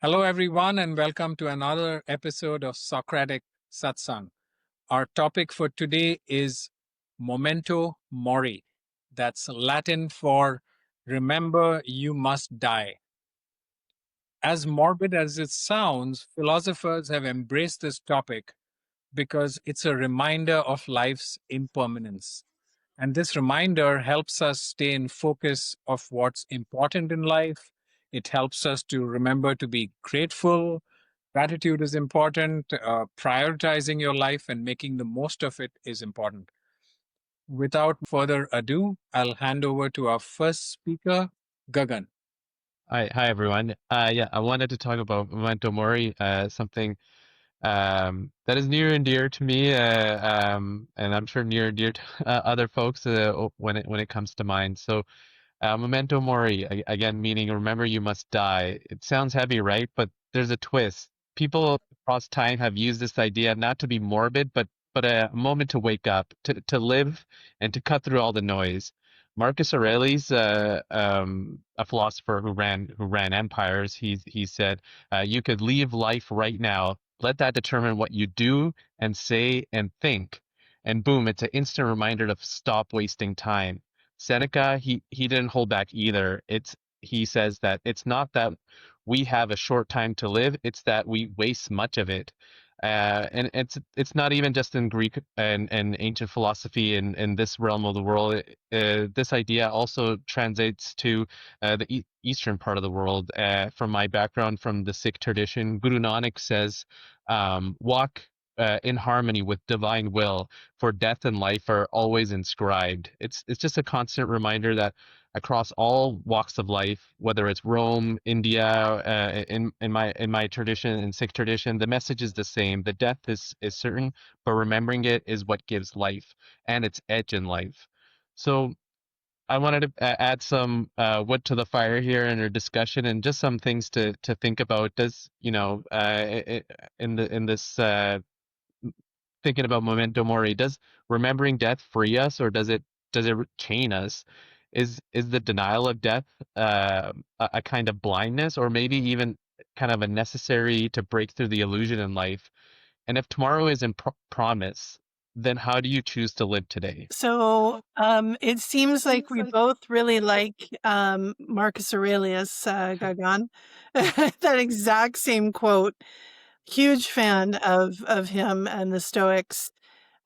Hello, everyone, and welcome to another episode of Socratic Satsang. Our topic for today is Memento Mori. That's Latin for remember you must die. As morbid as it sounds, philosophers have embraced this topic because it's a reminder of life's impermanence. And this reminder helps us stay in focus of what's important in life. It helps us to remember to be grateful. Gratitude is important. Prioritizing your life and making the most of it is important. Without further ado, I'll hand over to our first speaker, Gagan. Hi everyone. Yeah, I wanted to talk about Memento Mori, something that is near and dear to me, and I'm sure near and dear to other folks when it comes to mind. So, Memento Mori, again, meaning remember you must die. It sounds heavy, right? But there's a twist. People across time have used this idea not to be morbid, but a moment to wake up, to live, and to cut through all the noise. Marcus Aurelius, a philosopher who ran empires, he said, "You could leave life right now. Let that determine what you do and say and think, and boom, it's an instant reminder to stop wasting time." Seneca, he didn't hold back either. He says that it's not that we have a short time to live; it's that we waste much of it. And it's not even just in Greek and ancient philosophy in this realm of the world. This idea also translates to the eastern part of the world. From my background, from the Sikh tradition, Guru Nanak says, "Walk in harmony with divine will, for death and life are always inscribed." It's just a constant reminder that across all walks of life, whether it's Rome, India, in my tradition, in Sikh tradition, the message is the same. The death is certain, but remembering it is what gives life and its edge in life. So I wanted to add some wood to the fire here in our discussion, and just some things to think about. Does in this thinking about memento mori, does remembering death free us, or does it chain us? Is the denial of death a kind of blindness, or maybe even kind of a necessary to break through the illusion in life? And if tomorrow isn't promise, then how do you choose to live today? So it seems like we both really like Marcus Aurelius, Gagan. That exact same quote. Huge fan of him and the Stoics.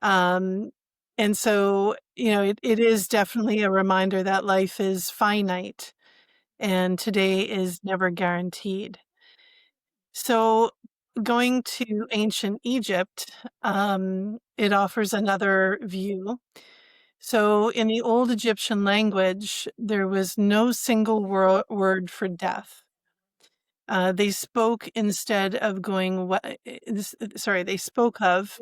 Um, and so, it is definitely a reminder that life is finite and today is never guaranteed. So going to ancient Egypt, it offers another view. So in the old Egyptian language, there was no single word for death. They spoke instead of they spoke of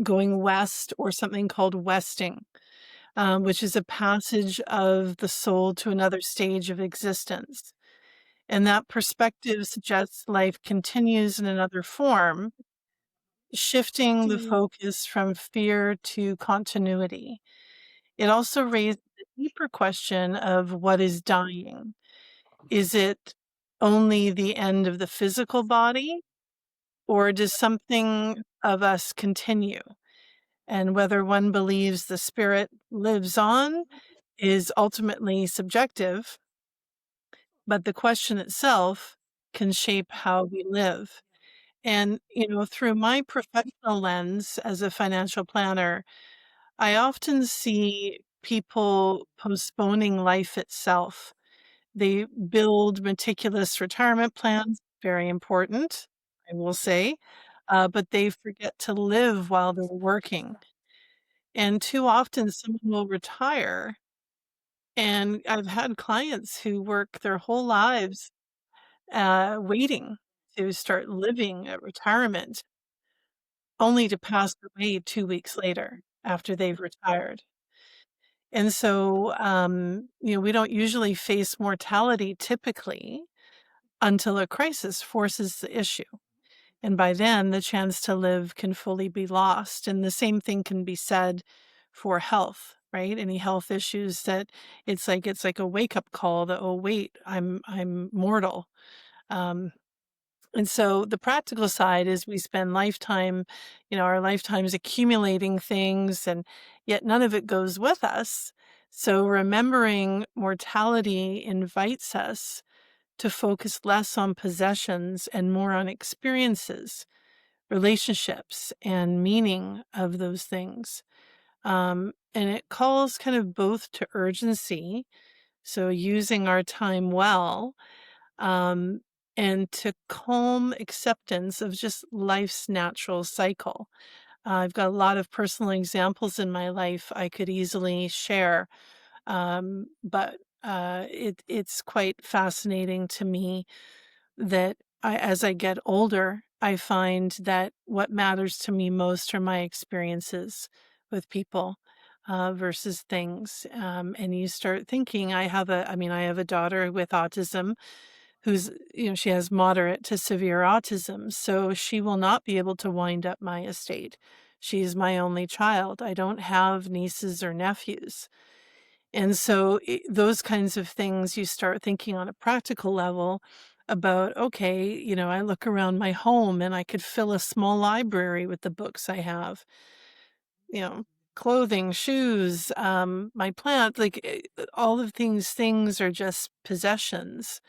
going west, or something called westing, which is a passage of the soul to another stage of existence. And that perspective suggests life continues in another form, shifting the focus from fear to continuity. It also raised the deeper question of what is dying. Is it only the end of the physical body, or does something of us continue? And whether one believes the spirit lives on is ultimately subjective, but the question itself can shape how we live. And, through my professional lens as a financial planner, I often see people postponing life itself. They build meticulous retirement plans, very important, I will say, but they forget to live while they're working. And too often, someone will retire. And I've had clients who work their whole lives waiting to start living at retirement, only to pass away 2 weeks later after they've retired. And so, we don't usually face mortality typically until a crisis forces the issue. And by then, the chance to live can fully be lost. And the same thing can be said for health, right? Any health issues that it's like a wake up call that, oh, wait, I'm mortal. Um, And so the practical side is we spend our lifetimes accumulating things, and yet none of it goes with us. So remembering mortality invites us to focus less on possessions and more on experiences, relationships, and meaning of those things. And it calls kind of both to urgency, so using our time well, um, and to calm acceptance of just life's natural cycle. I've got a lot of personal examples in my life I could easily share, but it's quite fascinating to me that as I get older, I find that what matters to me most are my experiences with people versus things. And you start thinking, I have a daughter with autism who's, she has moderate to severe autism, so she will not be able to wind up my estate. She's my only child. I don't have nieces or nephews. And so those kinds of things, you start thinking on a practical level about, okay, I look around my home and I could fill a small library with the books I have, clothing, shoes, my plant, all of these things are just possessions.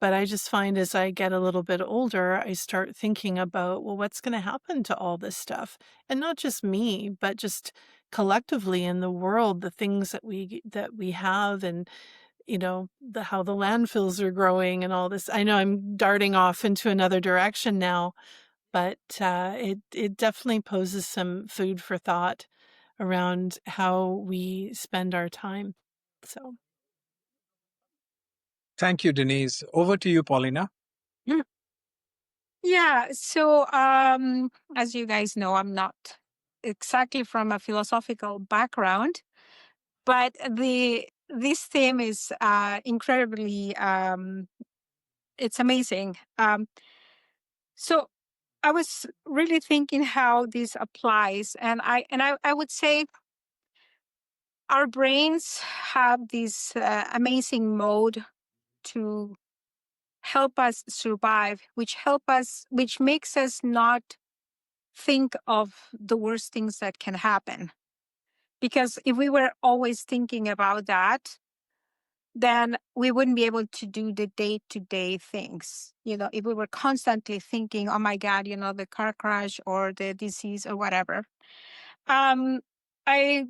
But I just find as I get a little bit older, I start thinking about, well, what's going to happen to all this stuff? And not just me, but just collectively in the world, the things that we have, and how the landfills are growing and all this. I know I'm darting off into another direction now, but it definitely poses some food for thought around how we spend our time. So. Thank you, Denise. Over to you, Paulina. Yeah. So, as you guys know, I'm not exactly from a philosophical background, but this theme is incredibly. It's amazing. So I was really thinking how this applies, and I would say our brains have this amazing mode to help us survive, which makes us not think of the worst things that can happen. Because if we were always thinking about that, then we wouldn't be able to do the day-to-day things. If we were constantly thinking, oh my God, the car crash or the disease or whatever. I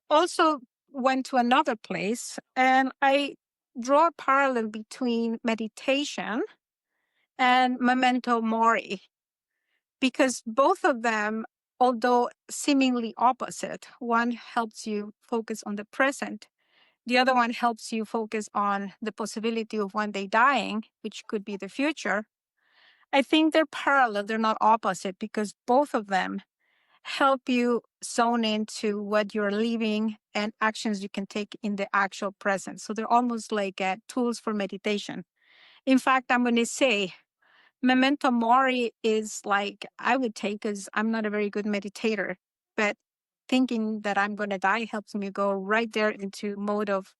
also went to another place and I draw a parallel between meditation and Memento Mori, because both of them, although seemingly opposite, one helps you focus on the present. The other one helps you focus on the possibility of one day dying, which could be the future. I think they're parallel, they're not opposite, because both of them help you zone into what you're living and actions you can take in the actual present. So they're almost like tools for meditation. In fact, I'm going to say Memento Mori is like I would take, because I'm not a very good meditator, but thinking that I'm going to die helps me go right there into mode of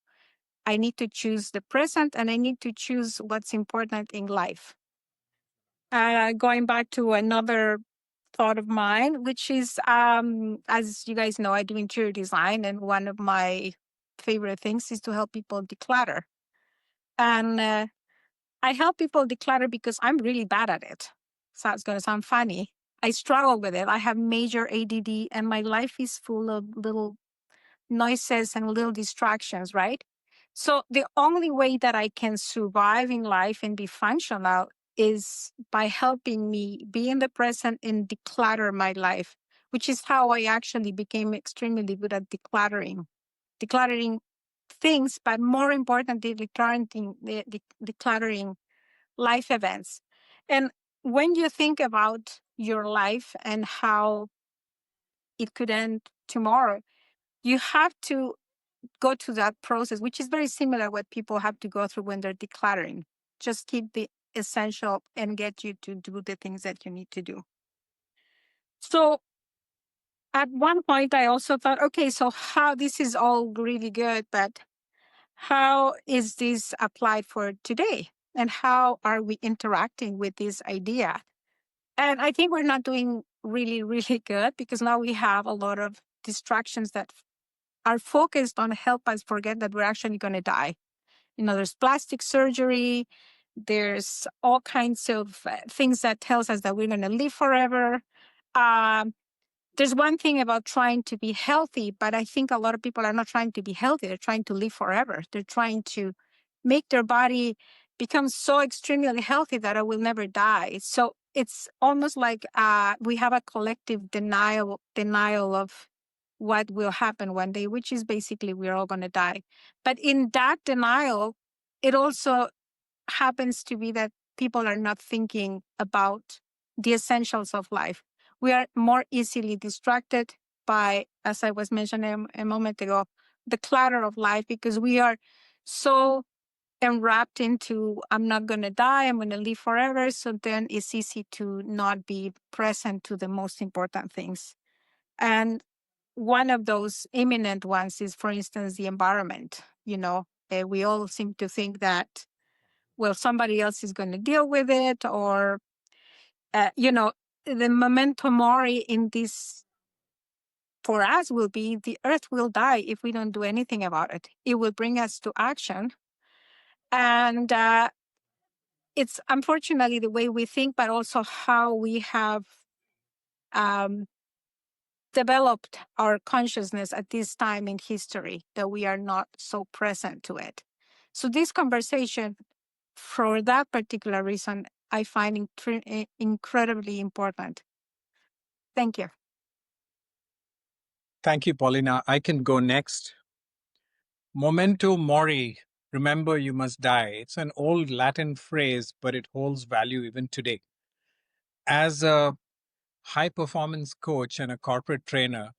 I need to choose the present and I need to choose what's important in life. Going back to another thought of mine, which is, as you guys know, I do interior design, and one of my favorite things is to help people declutter. And I help people declutter because I'm really bad at it. So it's going to sound funny. I struggle with it. I have major ADD, and my life is full of little noises and little distractions, right? So the only way that I can survive in life and be functional is by helping me be in the present and declutter my life, which is how I actually became extremely good at decluttering things, but more importantly, decluttering life events. And when you think about your life and how it could end tomorrow, you have to go through that process, which is very similar what people have to go through when they're decluttering. Just keep the essential and get you to do the things that you need to do. So at one point, I also thought, okay, so how this is all really good, but how is this applied for today? and how are we interacting with this idea. And I think we're not doing really, really good, because now we have a lot of distractions that are focused on help us forget that we're actually going to die. There's plastic surgery, there's all kinds of things that tells us that we're going to live forever. Um, there's one thing about trying to be healthy, but I think a lot of people are not trying to be healthy. They're trying to live forever. They're trying to make their body become so extremely healthy that I will never die. So it's almost like we have a collective denial of what will happen one day, which is basically we're all going to die. But in that denial, it also happens to be that people are not thinking about the essentials of life. We are more easily distracted by, as I was mentioning a moment ago, the clutter of life, because we are so enwrapped into, I'm not going to die, I'm going to live forever. So then it's easy to not be present to the most important things. And one of those imminent ones is, for instance, the environment. We all seem to think that, well, somebody else is going to deal with it, or, the memento mori in this for us will be the earth will die if we don't do anything about it. It will bring us to action. And it's unfortunately the way we think, but also how we have developed our consciousness at this time in history, that we are not so present to it. So this conversation, for that particular reason, I find incredibly important. Thank you. Thank you, Paulina. I can go next. Memento mori, remember you must die. It's an old Latin phrase, but it holds value even today. As a high performance coach and a corporate trainer,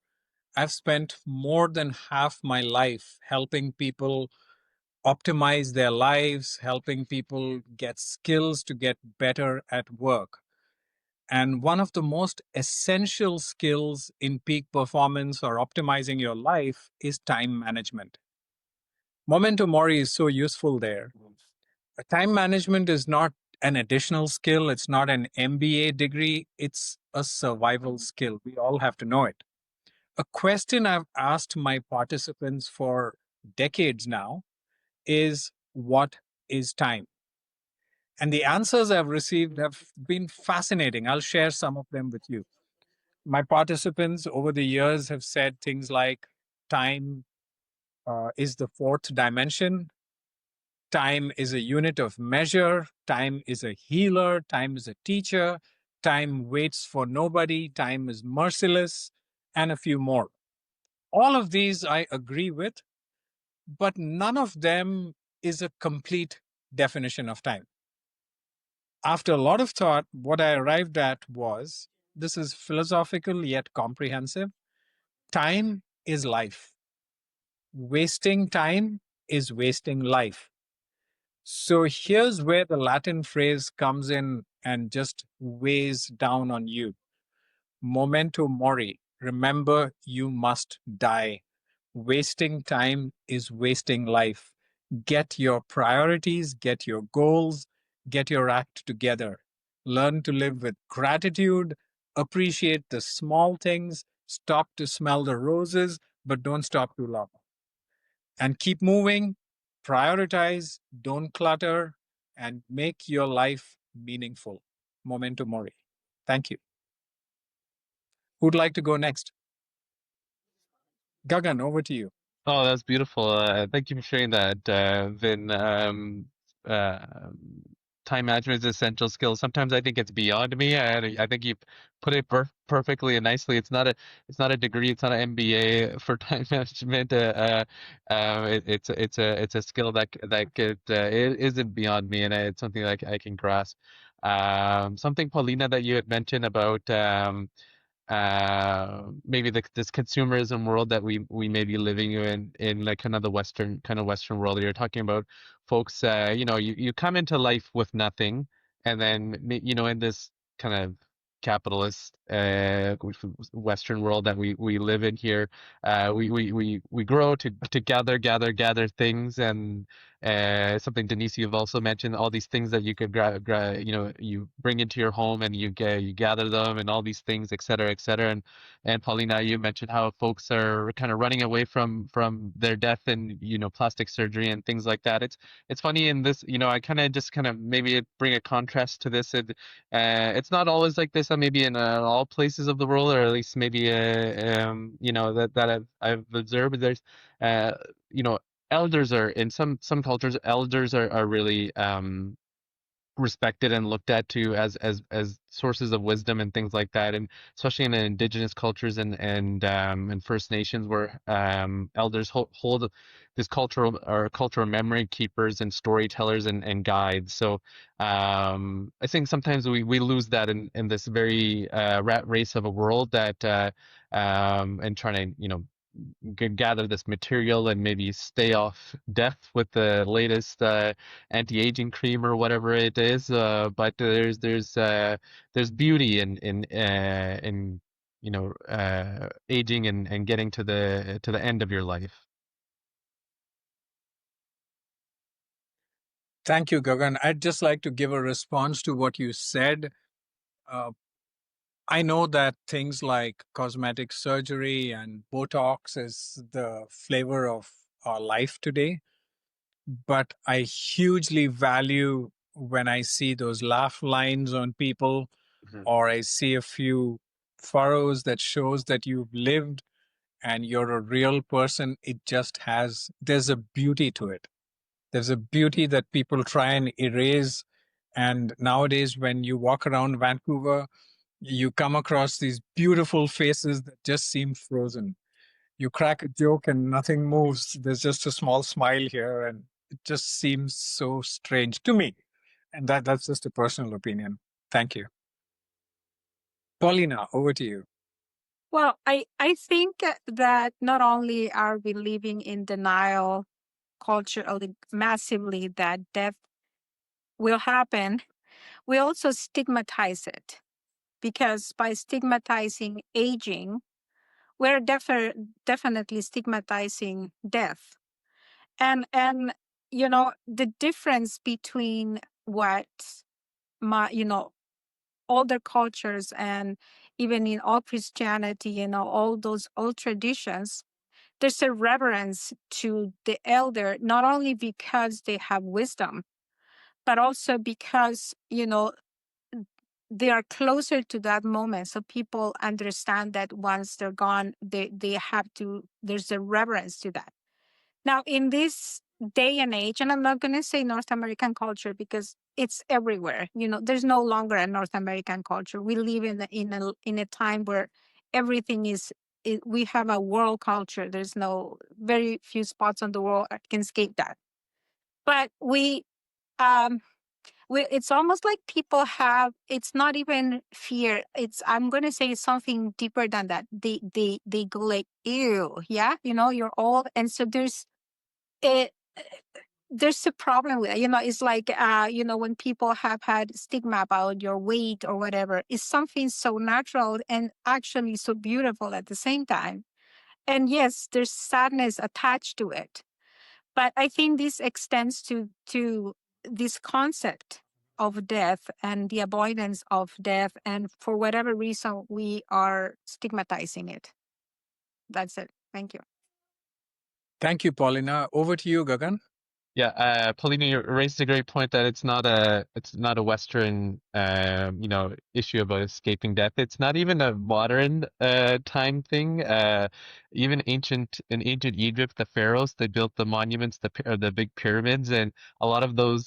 I've spent more than half my life helping people optimize their lives, helping people get skills to get better at work. And one of the most essential skills in peak performance or optimizing your life is time management. Memento Mori is so useful there. Time management is not an additional skill, it's not an MBA degree, it's a survival skill. We all have to know it. A question I've asked my participants for decades now is, what is time? And the answers I've received have been fascinating. I'll share some of them with you. My participants over the years have said things like, time is the fourth dimension. Time is a unit of measure. Time is a healer. Time is a teacher. Time waits for nobody. Time is merciless, and a few more. All of these I agree with, but none of them is a complete definition of time. After a lot of thought, what I arrived at was, this is philosophical yet comprehensive. Time is life. Wasting time is wasting life. So here's where the Latin phrase comes in and just weighs down on you. Memento mori. Remember, you must die. Wasting time is wasting life. Get your priorities, get your goals, get your act together. Learn to live with gratitude, appreciate the small things, stop to smell the roses, but don't stop too long. And keep moving, prioritize, don't clutter, and make your life meaningful. Memento mori. Thank you. Who'd like to go next? Gagan, over to you. Oh, that's beautiful. Thank you for sharing that, Vin. Time management is an essential skill. Sometimes I think it's beyond me. I think you put it perfectly and nicely. It's not a degree. It's not an MBA for time management. It's a skill that it isn't beyond me, and it's something that I can grasp. Something, Paulina, that you had mentioned about maybe this consumerism world that we may be living in like kind of the Western world. You're talking about folks, you come into life with nothing, and then in this kind of capitalist Western world that we live in here, we grow to gather things, and something Denise you've also mentioned, all these things that you could you bring into your home and you gather them and all these things, et cetera, et cetera. And Paulina, you mentioned how folks are kind of running away from their death and plastic surgery and things like that. It's funny in this, I kind of maybe bring a contrast to this. It's not always like this, maybe in all places of the world, or at least maybe that I've observed. There's uh, you know elders are in some cultures. Elders are really respected and looked at too as sources of wisdom and things like that, and especially in indigenous cultures and First Nations, where elders hold this cultural memory keepers and storytellers and guides. So I think sometimes we lose that in this very rat race of a world that and trying to gather this material and maybe stay off death with the latest anti-aging cream or whatever it is. But there's beauty in aging and getting to the end of your life. Thank you, Gagan. I'd just like to give a response to what you said. Uh, I know that things like cosmetic surgery and Botox is the flavor of our life today, but I hugely value when I see those laugh lines on people, or I see a few furrows that shows that you've lived and you're a real person. There's a beauty to it. There's a beauty that people try and erase. And nowadays, when you walk around Vancouver, you come across these beautiful faces that just seem frozen. You crack a joke and nothing moves. There's just a small smile here, and it just seems so strange to me. And that's just a personal opinion. Thank you. Paulina, over to you. Well, I think that not only are we living in denial culturally massively that death will happen, we also stigmatize it, because by stigmatizing aging, we're definitely stigmatizing death. And the difference between what older cultures, and even in all Christianity, all those old traditions, there's a reverence to the elder, not only because they have wisdom, but also because, they are closer to that moment. So people understand that once they're gone, they have to, there's a reverence to that. Now, in this day and age, and I'm not going to say North American culture because it's everywhere. There's no longer a North American culture. We live in a time where everything we have a world culture. There's very few spots on the world that can escape that. But um, it's almost like people have, it's not even fear. I'm going to say something deeper than that. They go like, ew, yeah, you're old. And so there's a problem with it. It's like, when people have had stigma about your weight or whatever, it's something so natural and actually so beautiful at the same time. And yes, there's sadness attached to it. But I think this extends to this concept of death and the avoidance of death. And for whatever reason, we are stigmatizing it. That's it. Thank you. Thank you, Paulina. Over to you, Gagan. Yeah, Paulina, you raised a great point that it's not a Western issue about escaping death. It's not even a modern time thing. Even in ancient Egypt, the pharaohs, they built the monuments, the big pyramids, and a lot of those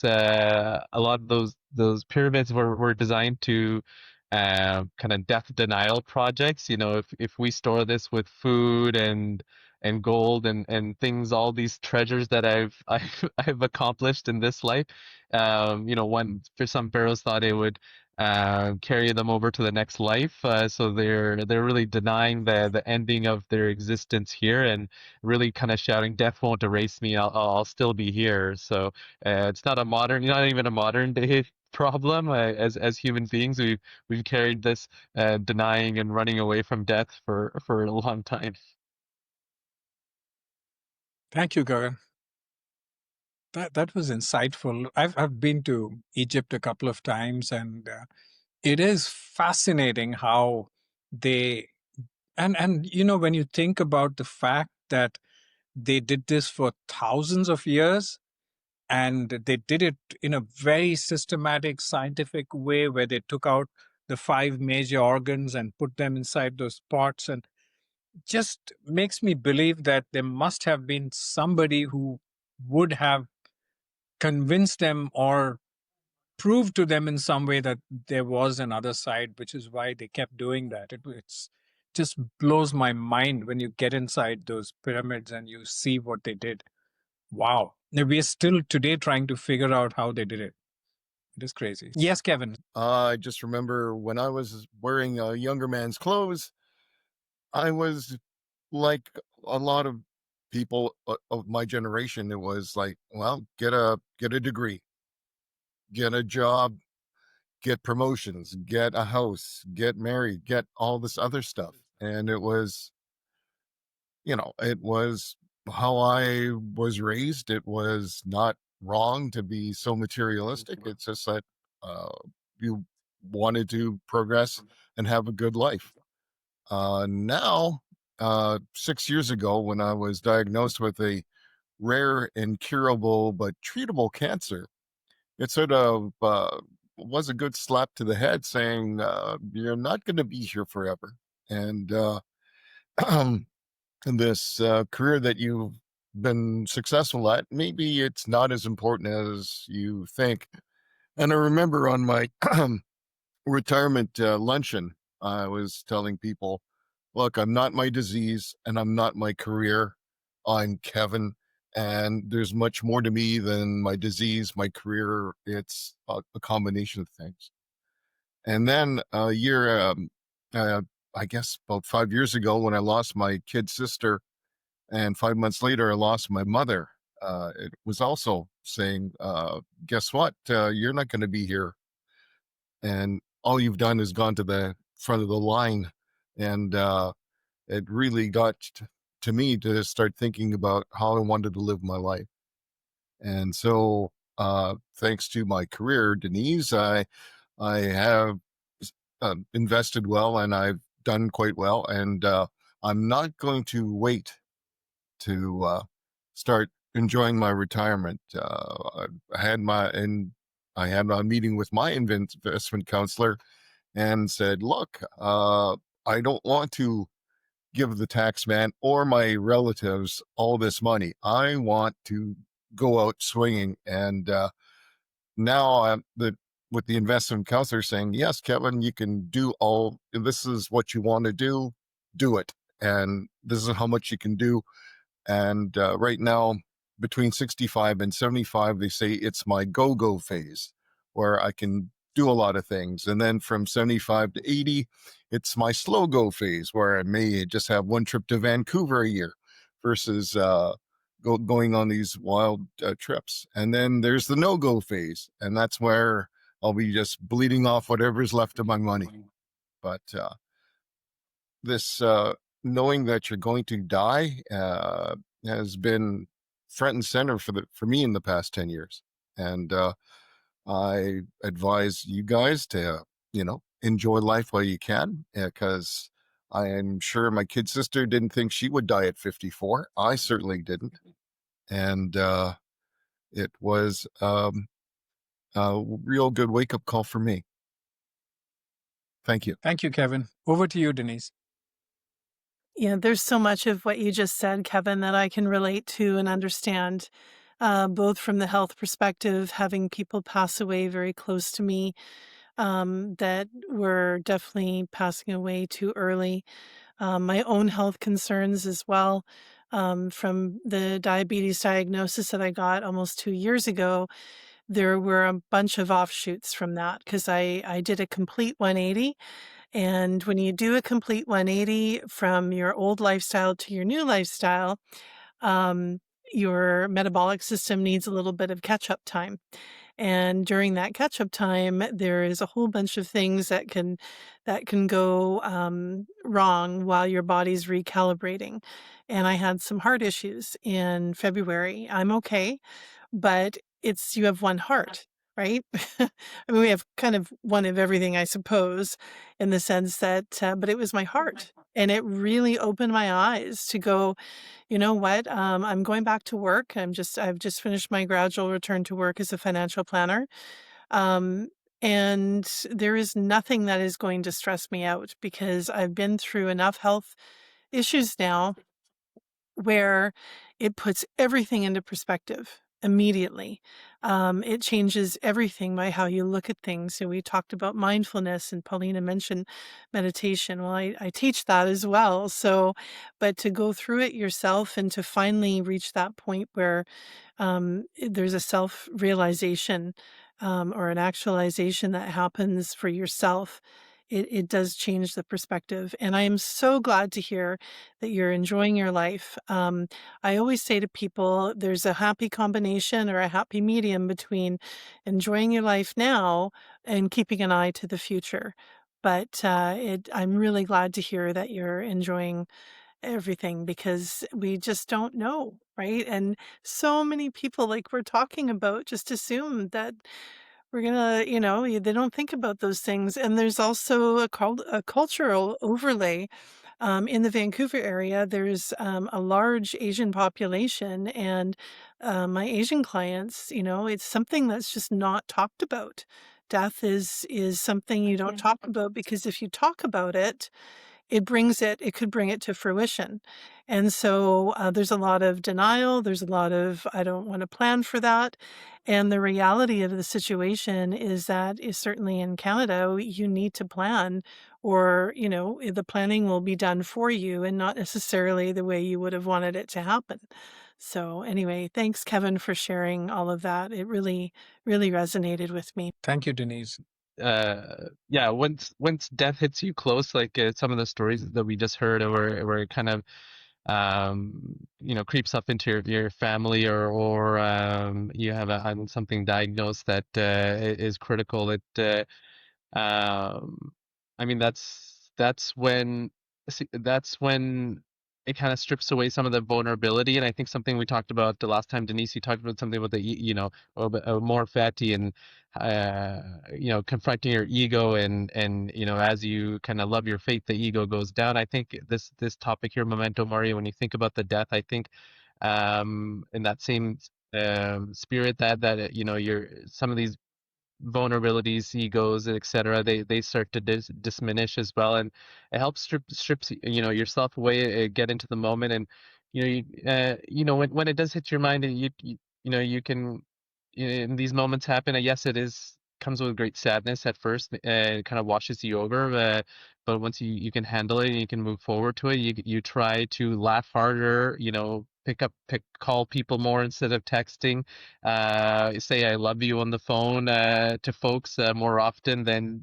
pyramids were designed to kind of death denial projects. If we store this with food and gold and things, all these treasures that I've accomplished in this life. One for some pharaohs thought it would carry them over to the next life. So they're really denying the ending of their existence here and really kind of shouting, "Death won't erase me. I'll still be here." So it's not even a modern day problem. As human beings, we've carried this denying and running away from death for a long time. Thank you, Gagan. That was insightful. I've been to Egypt a couple of times, and it is fascinating how they and when you think about the fact that they did this for thousands of years, and they did it in a very systematic, scientific way, where they took out the 5 major organs and put them inside those pots, and just makes me believe that there must have been somebody who would have convinced them or proved to them in some way that there was another side, which is why they kept doing that. It's just blows my mind when you get inside those pyramids and you see what they did. Wow. Now, we are still today trying to figure out how they did it. It is crazy. Yes, Kevin. I just remember when I was wearing a younger man's clothes, I was like a lot of people of my generation. It was like, well, get a degree, get a job, get promotions, get a house, get married, get all this other stuff. And it was, it was how I was raised. It was not wrong to be so materialistic. It's just that you wanted to progress and have a good life. Now, 6 years ago, when I was diagnosed with a rare, incurable, but treatable cancer, it sort of was a good slap to the head saying, you're not going to be here forever. And this career that you've been successful at, maybe it's not as important as you think. And I remember on my retirement luncheon, I was telling people, look, I'm not my disease and I'm not my career. I'm Kevin. And there's much more to me than my disease, my career. It's a combination of things. And then a year, I guess about 5 years ago, when I lost my kid sister, and 5 months later, I lost my mother, it was also saying, guess what? You're not going to be here. And all you've done is gone to the front of the line. And it really got to me to start thinking about how I wanted to live my life. And so, thanks to my career, Denise, I have invested well, and I've done quite well. And I'm not going to wait to start enjoying my retirement. I had a meeting with my investment counselor and said, look, I don't want to give the tax man or my relatives all this money. I want to go out swinging. And now with the investment counselor saying, yes, Kevin, you can do this is what you want to do it. And this is how much you can do. And right now, between 65 and 75, they say it's my go-go phase, where I can do a lot of things. And then from 75 to 80, it's my slow-go phase, where I may just have one trip to Vancouver a year versus going on these wild trips. And then there's the no-go phase, and that's where I'll be just bleeding off whatever's left of my money. But this knowing that you're going to die has been front and center for me in the past 10 years. And I advise you guys to, enjoy life while you can, because I am sure my kid sister didn't think she would die at 54. I certainly didn't. And it was a real good wake-up call for me. Thank you. Thank you, Kevin. Over to you, Denise. Yeah, there's so much of what you just said, Kevin, that I can relate to and understand, both from the health perspective, having people pass away very close to me, that were definitely passing away too early. My own health concerns as well, from the diabetes diagnosis that I got almost 2 years ago. There were a bunch of offshoots from that because I did a complete 180. And when you do a complete 180 from your old lifestyle to your new lifestyle, your metabolic system needs a little bit of catch-up time. And during that catch-up time, there is a whole bunch of things that can go wrong while your body's recalibrating. And I had some heart issues in February. I'm okay, but you have one heart, right? I mean, we have kind of one of everything, I suppose, in the sense that, but it was my heart. And it really opened my eyes to go, you know what? I'm going back to work. I've just finished my gradual return to work as a financial planner. Um, and there is nothing that is going to stress me out because I've been through enough health issues now where it puts everything into perspective immediately. It changes everything by how you look at things. So we talked about mindfulness, and Paulina mentioned meditation. Well, I teach that as well. So, but to go through it yourself and to finally reach that point where there's a self-realization or an actualization that happens for yourself, it does change the perspective. And I am so glad to hear that you're enjoying your life. I always say to people, there's a happy combination or a happy medium between enjoying your life now and keeping an eye to the future. But I'm really glad to hear that you're enjoying everything because we just don't know, right? And so many people, like we're talking about, just assume that we're gonna, they don't think about those things. And there's also a cultural overlay. In the Vancouver area, there's a large Asian population, and my Asian clients, it's something that's just not talked about. Death is something you don't talk about, because if you talk about it, it could bring it to fruition. And so there's a lot of denial. There's a lot of, I don't want to plan for that. And the reality of the situation is certainly in Canada, you need to plan, or, the planning will be done for you and not necessarily the way you would have wanted it to happen. So anyway, thanks, Kevin, for sharing all of that. It really, really resonated with me. Thank you, Denise. Yeah, once death hits you close, like some of the stories that we just heard, where it kind of creeps up into your family, or you have something diagnosed that is critical. I mean, that's when it kind of strips away some of the vulnerability. And I think something we talked about the last time, Denise, you talked about something about a little bit more fatty, and confronting your ego, and as you kind of love your faith, the ego goes down. I think this topic here, Memento Mori, when you think about the death, I think in that same spirit, that you're some of these vulnerabilities, egos, etc., they start to diminish as well, and it helps strips yourself away, get into the moment. And when it does hit your mind, and you can, in these moments happen, yes, it is comes with great sadness at first, it kind of washes you over, but once you can handle it and you can move forward to it, you try to laugh harder, call people more instead of texting, say I love you on the phone to folks more often than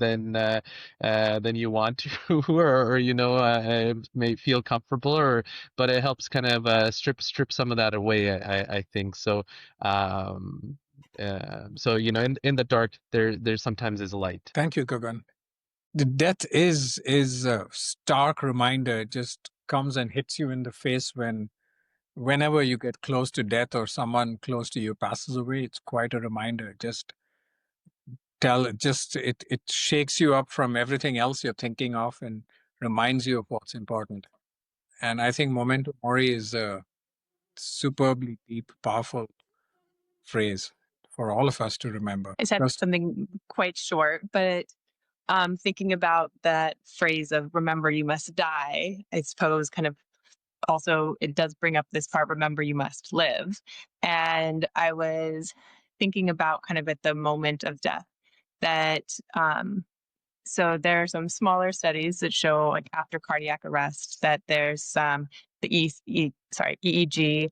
you want to, or may feel comfortable, but it helps kind of strip some of that away, I think so. In the dark, there sometimes is a light. Thank you, Gagan. The death is a stark reminder. It just comes and hits you in the face whenever you get close to death or someone close to you passes away. It's quite a reminder. It shakes you up from everything else you're thinking of and reminds you of what's important. And I think Memento Mori is a superbly deep, powerful phrase for all of us to remember. I said something quite short, but thinking about that phrase of "remember you must die," I suppose kind of also it does bring up this part, "remember you must live." And I was thinking about kind of at the moment of death that so there are some smaller studies that show, like after cardiac arrest, that there's the EEG,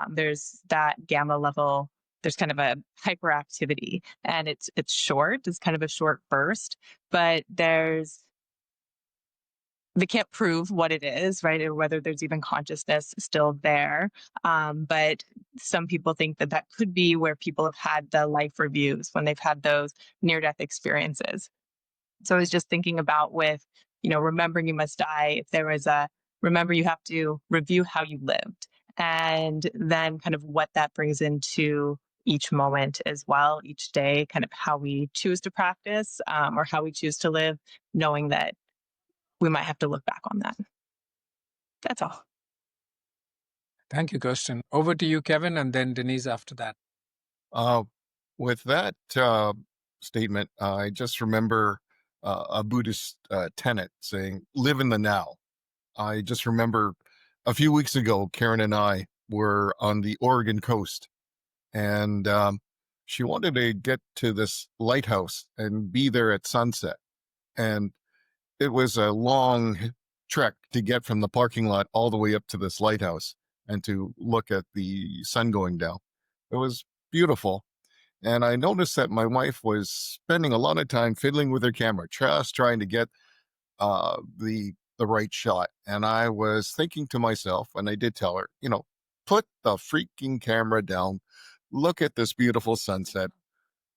there's that gamma level. There's kind of a hyperactivity, and it's short. It's kind of a short burst, but they can't prove what it is, right, or whether there's even consciousness still there. But some people think that could be where people have had the life reviews when they've had those near-death experiences. So I was just thinking about with, remembering you must die, if there was remember you have to review how you lived, and then kind of what that brings into each moment as well, each day, kind of how we choose to practice or how we choose to live, knowing that we might have to look back on that. That's all. Thank you, Kirsten. Over to you, Kevin, and then Denise after that. With that statement, I just remember a Buddhist tenet saying, live in the now. I just remember a few weeks ago, Karen and I were on the Oregon coast, and she wanted to get to this lighthouse and be there at sunset. And it was a long trek to get from the parking lot all the way up to this lighthouse and to look at the sun going down. It was beautiful. And I noticed that my wife was spending a lot of time fiddling with her camera, just trying to get the right shot. And I was thinking to myself, and I did tell her, put the freaking camera down, look at this beautiful sunset,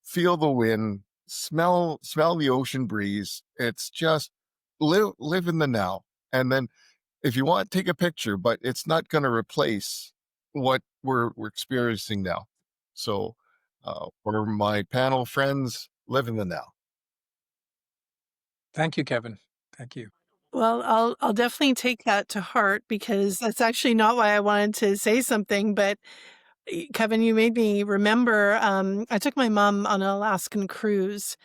feel the wind, smell the ocean breeze. It's just live in the now. And then if you want, take a picture, but it's not going to replace what we're experiencing now. So for my panel friends, live in the now. Thank you, Kevin. Thank you. Well, I'll definitely take that to heart, because that's actually not why I wanted to say something. But Kevin, you made me remember. I took my mom on an Alaskan cruise,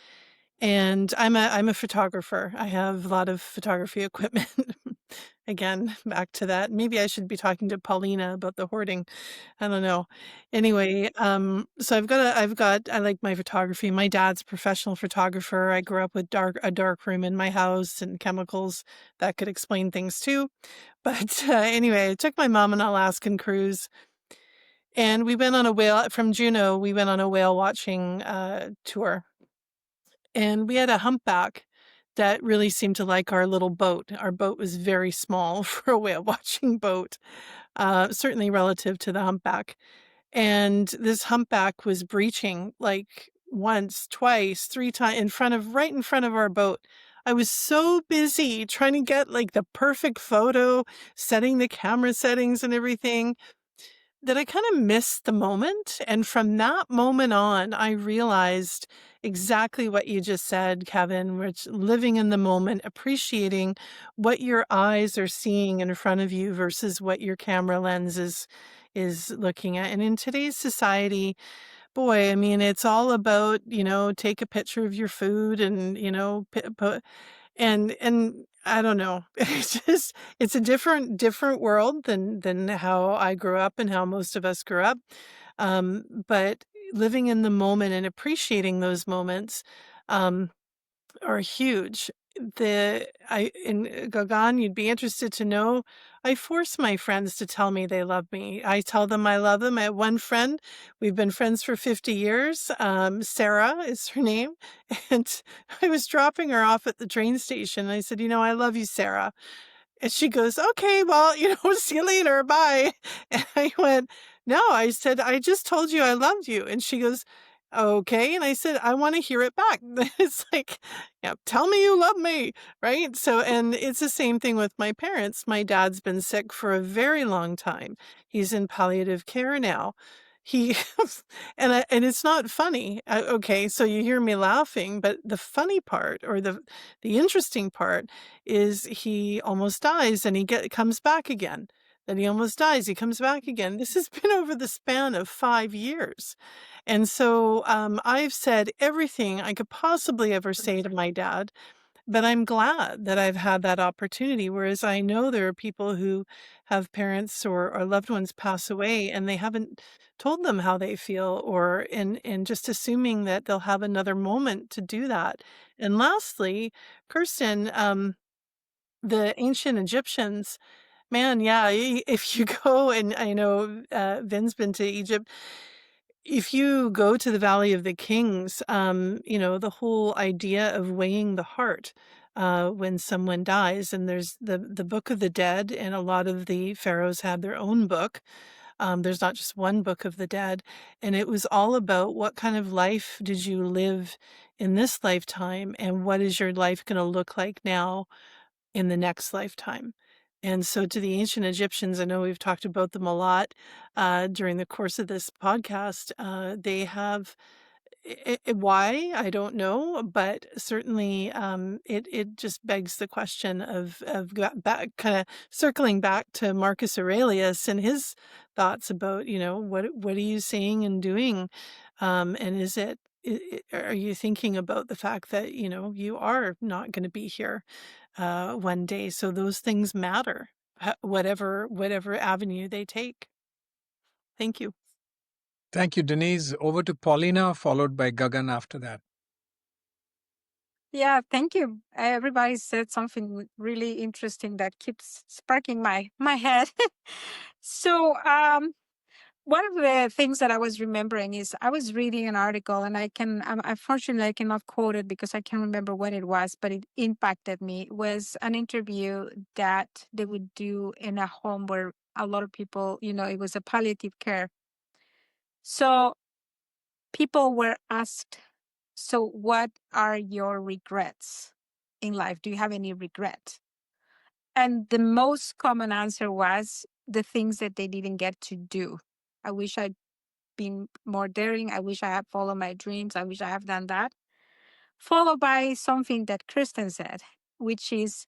and I'm a photographer. I have a lot of photography equipment. Again, back to that. Maybe I should be talking to Paulina about the hoarding. I don't know. Anyway, so I like my photography. My dad's a professional photographer. I grew up with a dark room in my house and chemicals that could explain things too. But anyway, I took my mom on an Alaskan cruise, and we went on a whale from Juneau. We went on a whale watching tour, and we had a humpback that really seemed to like our little boat. Our boat was very small for a whale watching boat, certainly relative to the humpback. And this humpback was breaching like once, twice, three times right in front of our boat. I was so busy trying to get like the perfect photo, setting the camera settings and everything, that I kind of missed the moment. And from that moment on, I realized exactly what you just said, Kevin, which living in the moment, appreciating what your eyes are seeing in front of you versus what your camera lens is looking at. And in today's society, boy, I mean, it's all about, take a picture of your food and, and I don't know. It's a different world than how I grew up and how most of us grew up. But living in the moment and appreciating those moments are huge. In Gagan, you'd be interested to know, I force my friends to tell me they love me. I tell them I love them. I have one friend, we've been friends for 50 years. Sarah is her name. And I was dropping her off at the train station. And I said, I love you, Sarah. And she goes, okay, well, see you later. Bye. And I went, no, I said, I just told you I loved you. And she goes, okay. And I said, I want to hear it back. It's like, tell me you love me. Right. So, and it's the same thing with my parents. My dad's been sick for a very long time. He's in palliative care now. He, and it's not funny. Okay. So you hear me laughing, but the funny part, or the interesting part, is he almost dies and he comes back again. Then he almost dies. He comes back again. This has been over the span of 5 years. And so I've said everything I could possibly ever say to my dad, but I'm glad that I've had that opportunity. Whereas I know there are people who have parents or loved ones pass away and they haven't told them how they feel, or and just assuming that they'll have another moment to do that. And lastly, Kirsten, the ancient Egyptians, man, yeah, if you go, and I know Vin's been to Egypt, if you go to the Valley of the Kings, the whole idea of weighing the heart when someone dies, and there's the Book of the Dead, and a lot of the pharaohs had their own book. There's not just one Book of the Dead, and it was all about what kind of life did you live in this lifetime, and what is your life going to look like now in the next lifetime. And so to the ancient Egyptians, I know we've talked about them a lot during the course of this podcast. They have why I don't know, but certainly it just begs the question of back, kind of circling back to Marcus Aurelius and his thoughts about what are you saying and doing, and is it. Are you thinking about the fact that you are not going to be here one day? So those things matter, whatever avenue they take. Thank you. Thank you, Denise. Over to Paulina, followed by Gagan after that. Yeah, thank you. Everybody said something really interesting that keeps sparking my head. So, one of the things that I was remembering is I was reading an article, and unfortunately I cannot quote it because I can't remember what it was, but it impacted me. It was an interview that they would do in a home where a lot of people, it was a palliative care. So people were asked, so what are your regrets in life? Do you have any regret? And the most common answer was the things that they didn't get to do. I wish I'd been more daring. I wish I had followed my dreams. I wish I have done that. Followed by something that Kristen said, which is,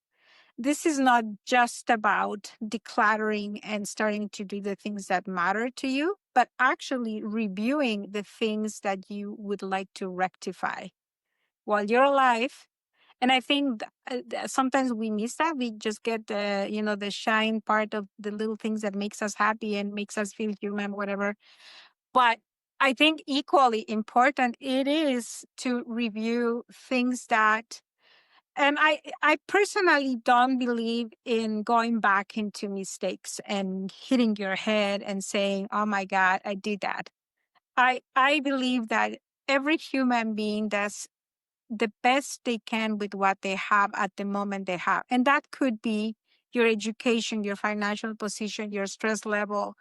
this is not just about decluttering and starting to do the things that matter to you, but actually reviewing the things that you would like to rectify while you're alive. And I think sometimes we miss that. We just get the shine part of the little things that makes us happy and makes us feel human, whatever. But I think equally important it is to review things that, and I personally don't believe in going back into mistakes and hitting your head and saying, oh my God, I did that. I believe that every human being does the best they can with what they have at the moment they have. And that could be your education, your financial position, your stress level,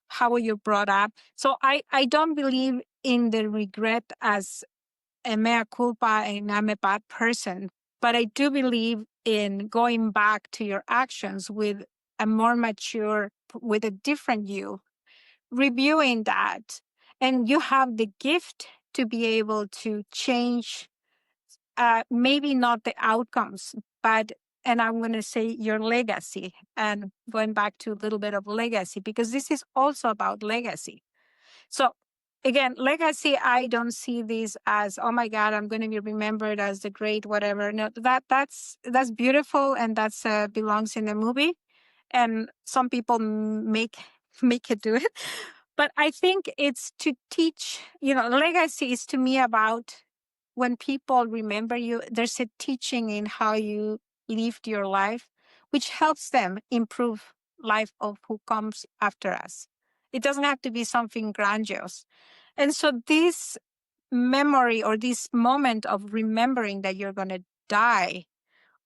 how you're brought up. So I don't believe in the regret as a mea culpa and I'm a bad person, but I do believe in going back to your actions with a more mature, with a different you, reviewing that. And you have the gift to be able to change, maybe not the outcomes, but, and I'm going to say your legacy, and going back to a little bit of legacy, because this is also about legacy. So again, legacy, I don't see this as, oh my God, I'm going to be remembered as the great whatever. No, that's beautiful, and that's belongs in a movie, and some people make it do it. But I think it's to teach, legacy is to me about when people remember you, there's a teaching in how you lived your life, which helps them improve life of who comes after us. It doesn't have to be something grandiose. And so this memory or this moment of remembering that you're going to die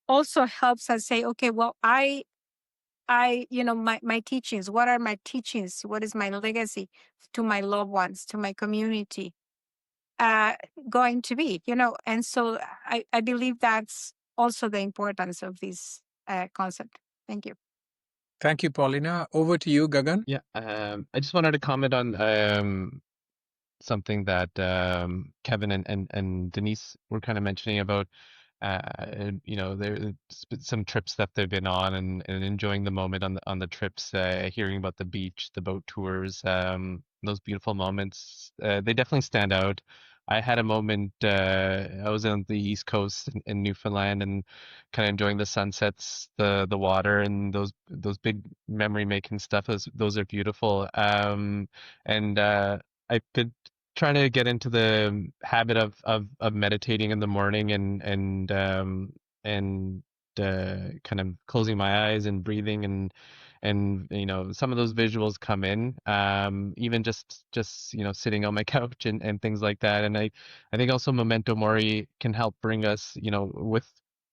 also helps us say, okay, well, my teachings, what are my teachings? What is my legacy to my loved ones, to my community, going to be, and so I believe that's also the importance of this concept. Thank you. Thank you, Paulina. Over to you, Gagan. Yeah, I just wanted to comment on something that Kevin and Denise were kind of mentioning about, there's some trips that they've been on and enjoying the moment on the trips, hearing about the beach, the boat tours, those beautiful moments. They definitely stand out. I had a moment, I was on the East Coast in Newfoundland and kind of enjoying the sunsets, the water, and those big memory making stuff. Those are beautiful. And I've been trying to get into the habit of meditating in the morning and kind of closing my eyes and breathing and some of those visuals come in, even just sitting on my couch and things like that. And I think also Memento Mori can help bring us, with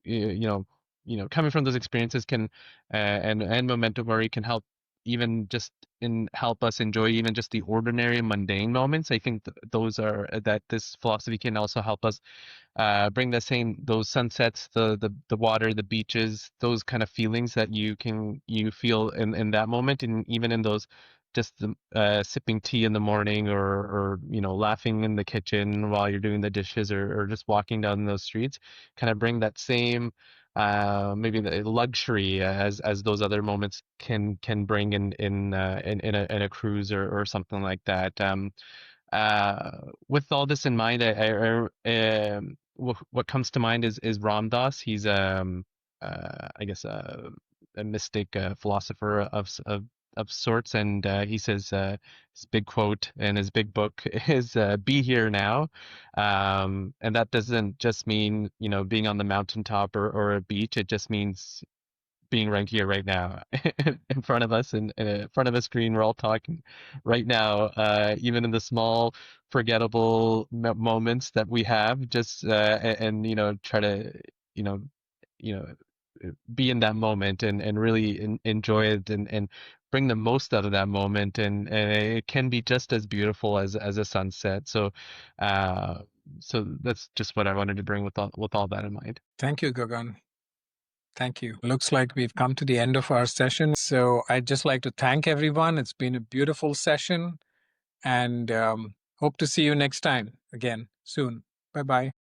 coming from those experiences can and Memento Mori can help even just help us enjoy even just the ordinary mundane moments. I think those are that this philosophy can also help us bring those sunsets, the water, the beaches, those kind of feelings that you feel in that moment, and even in those just sipping tea in the morning, or laughing in the kitchen while you're doing the dishes, or just walking down those streets, kind of bring that same maybe the luxury as those other moments can bring in a cruise, or something like that. With all this in mind, what comes to mind is Ram Dass. He's I guess a mystic philosopher of sorts, and he says his big quote in his big book is "Be here now," and that doesn't just mean being on the mountaintop or a beach. It just means being right here, right now, in front of us, and in front of a screen. We're all talking right now, even in the small, forgettable moments that we have. Just and try to you know, you know, be in that moment, and really enjoy it, and bring the most out of that moment. And it can be just as beautiful as a sunset. So that's just what I wanted to bring with all that in mind. Thank you, Gagan. Thank you. Looks like we've come to the end of our session. So I'd just like to thank everyone. It's been a beautiful session, and hope to see you next time again soon. Bye-bye.